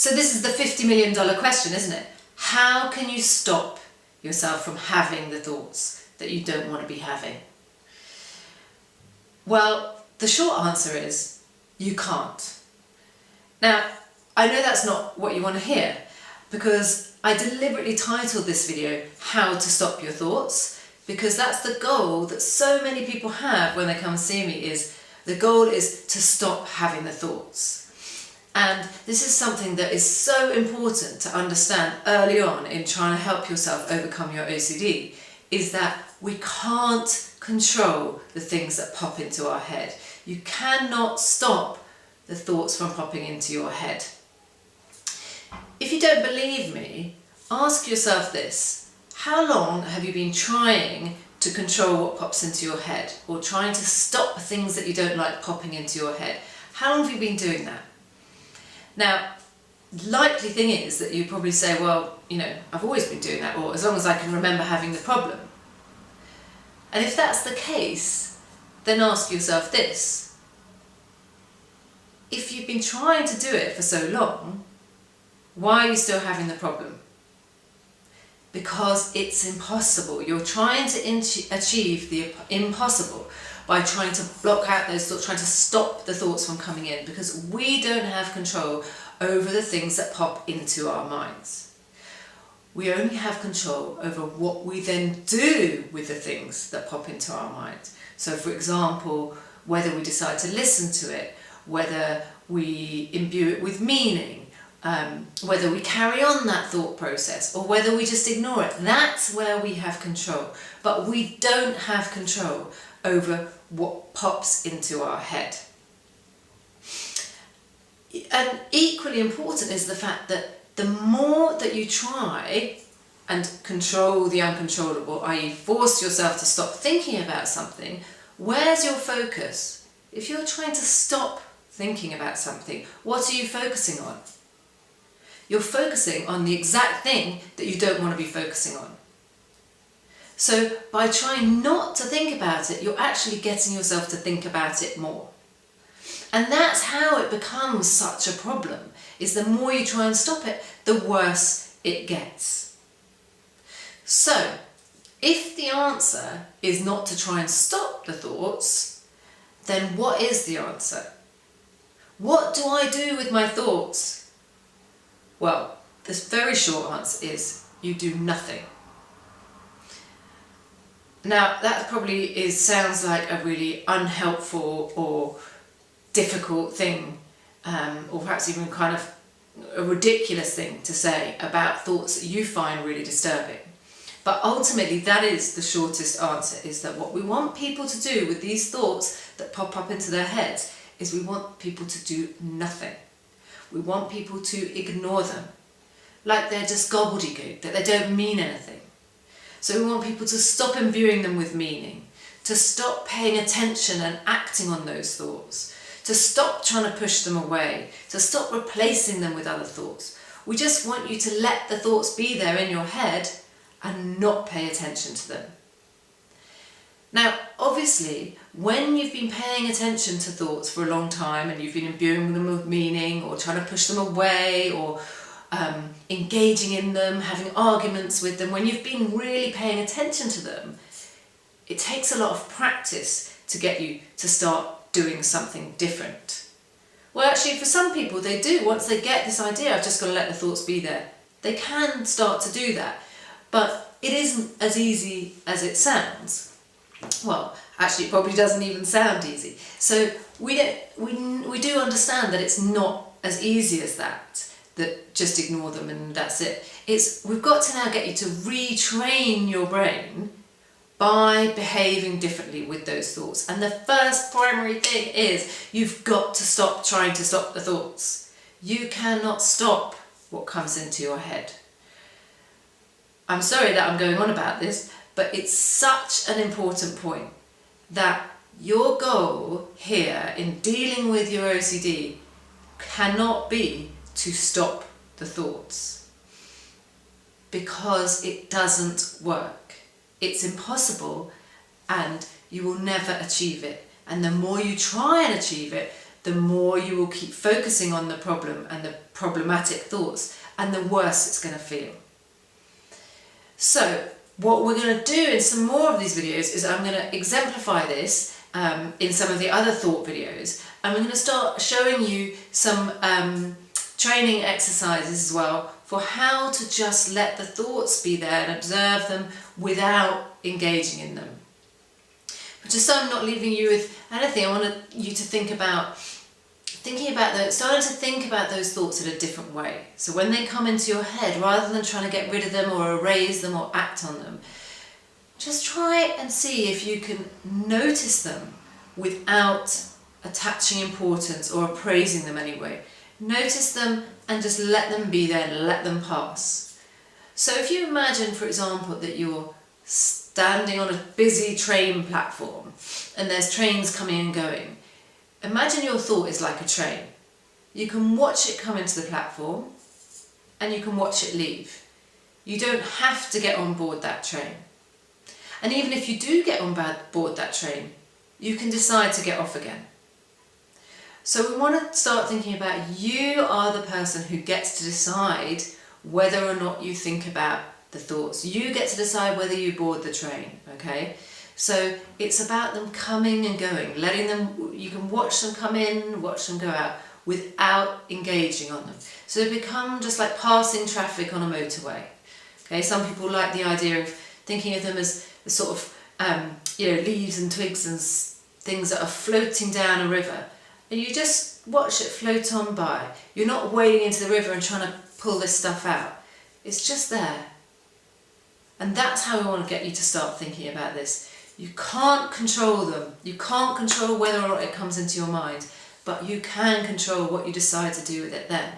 So this is the $50 million question, isn't it? How can you stop yourself from having the thoughts that you don't want to be having? Well, the short answer is you can't. Now, I know that's not what you want to hear, because I deliberately titled this video How to Stop Your Thoughts, because that's the goal that so many people have when they come see me. Is the goal is to stop having the thoughts. And this is something that is so important to understand early on in trying to help yourself overcome your OCD, is that we can't control the things that pop into our head. You cannot stop the thoughts from popping into your head. If you don't believe me, ask yourself this: how long have you been trying to control what pops into your head, or trying to stop things that you don't like popping into your head? How long have you been doing that? Now, likely thing is that you probably say, well, you know, I've always been doing that, or as long as I can remember having the problem. And if that's the case, then ask yourself this: if you've been trying to do it for so long, why are you still having the problem? Because it's impossible. You're trying to achieve the impossible by trying to block out those thoughts, trying to stop the thoughts from coming in, because we don't have control over the things that pop into our minds. We only have control over what we then do with the things that pop into our minds. So for example, whether we decide to listen to it, whether we imbue it with meaning, whether we carry on that thought process, or whether we just ignore it. That's where we have control. But we don't have control over what pops into our head. And equally important is the fact that the more that you try and control the uncontrollable, i.e. force yourself to stop thinking about something, where's your focus? If you're trying to stop thinking about something, what are you focusing on? You're focusing on the exact thing that you don't want to be focusing on. So by trying not to think about it, you're actually getting yourself to think about it more. And that's how it becomes such a problem, is the more you try and stop it, the worse it gets. So if the answer is not to try and stop the thoughts, then what is the answer? What do I do with my thoughts? Well, this very short answer is you do nothing. Now that probably sounds like a really unhelpful or difficult thing, or perhaps even kind of a ridiculous thing to say about thoughts that you find really disturbing. But ultimately that is the shortest answer, is that what we want people to do with these thoughts that pop up into their heads is we want people to do nothing. We want people to ignore them, like they're just gobbledygook, that they don't mean anything. So we want people to stop imbuing them with meaning, to stop paying attention and acting on those thoughts, to stop trying to push them away, to stop replacing them with other thoughts. We just want you to let the thoughts be there in your head and not pay attention to them. Now, obviously, when you've been paying attention to thoughts for a long time and you've been imbuing them with meaning, or trying to push them away, or engaging in them, having arguments with them, when you've been really paying attention to them, it takes a lot of practice to get you to start doing something different. Well, actually, for some people, they do. Once they get this idea, I've just got to let the thoughts be there, they can start to do that. But it isn't as easy as it sounds. Well, actually, it probably doesn't even sound easy. So we do understand that it's not as easy as that just ignore them and that's it. We've got to now get you to retrain your brain by behaving differently with those thoughts. And the first primary thing is you've got to stop trying to stop the thoughts. You cannot stop what comes into your head. I'm sorry that I'm going on about this, but it's such an important point that your goal here in dealing with your OCD cannot be to stop the thoughts, because it doesn't work. It's impossible and you will never achieve it. And the more you try and achieve it, the more you will keep focusing on the problem and the problematic thoughts, and the worse it's going to feel. So what we're going to do in some more of these videos is I'm going to exemplify this in some of the other thought videos, and we're going to start showing you some training exercises as well for how to just let the thoughts be there and observe them without engaging in them. But just so I'm not leaving you with anything, I want you to think about starting to think about those thoughts in a different way. So when they come into your head, rather than trying to get rid of them or erase them or act on them, just try and see if you can notice them without attaching importance or appraising them anyway. Notice them and just let them be there and let them pass. So if you imagine, for example, that you're standing on a busy train platform and there's trains coming and going, imagine your thought is like a train. You can watch it come into the platform and you can watch it leave. You don't have to get on board that train. And even if you do get on board that train, you can decide to get off again. So we want to start thinking about you are the person who gets to decide whether or not you think about the thoughts. You get to decide whether you board the train, okay? So it's about them coming and going, letting them, you can watch them come in, watch them go out without engaging on them. So they become just like passing traffic on a motorway. Okay, some people like the idea of thinking of them as the sort of leaves and twigs and things that are floating down a river. And you just watch it float on by. You're not wading into the river and trying to pull this stuff out. It's just there. And that's how we want to get you to start thinking about this. You can't control them. You can't control whether or not it comes into your mind, but you can control what you decide to do with it then.